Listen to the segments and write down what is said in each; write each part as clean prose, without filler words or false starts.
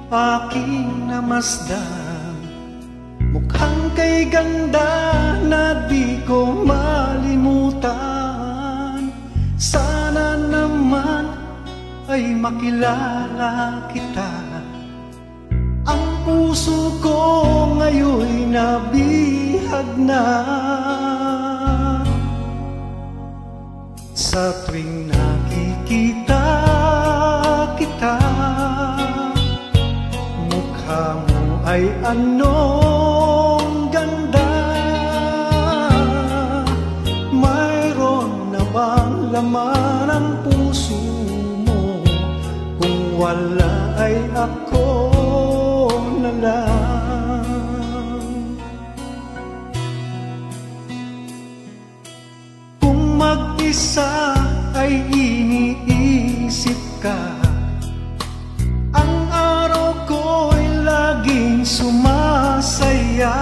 aking namasdan. Mukhang kay ganda na di ko malimutan. Sana naman ay makilala kita. Ang puso ko ngayon'y nabihag na. Sa tuwing nakikita kita, mukha mo ay anong ganda. Mayroon na bang laman ang puso mo? Kung wala ay ako na lang. Kung mag-isa ay iniisip ka, ang araw ko'y laging sumasaya.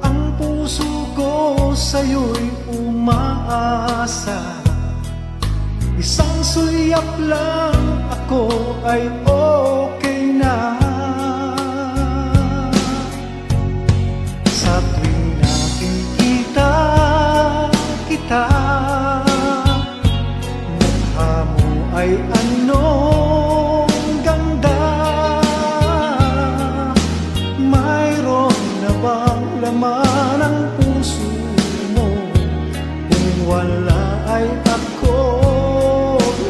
Ang puso ko sa'yo'y umaasa. Isang sulyap lang ako ay okay na. Sa tuwing nakikita kita, mukha mo ay anong ganda. Mayroon na bang laman ang puso mo? Kung wala ay ako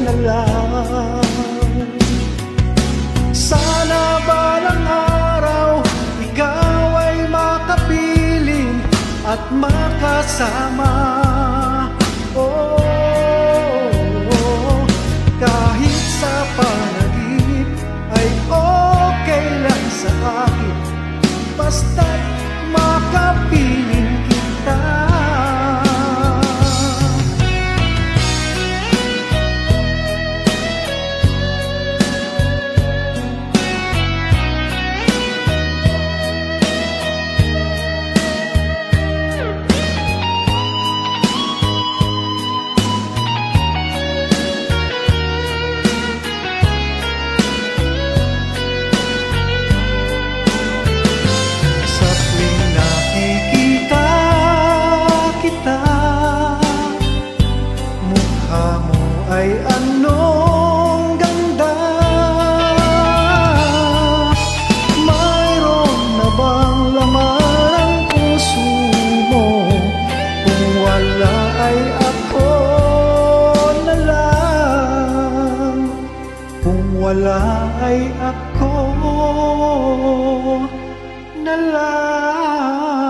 na lang. Sana balang araw ikaw ay makapiling at makasama. Kahit sa panaginip ay okay lang sa akin, basta't makapiling kita. Ay anong ganda. Mayroon na bang laman ang puso mo? Kung wala ay ako na lang. Kung wala ay ako na lang.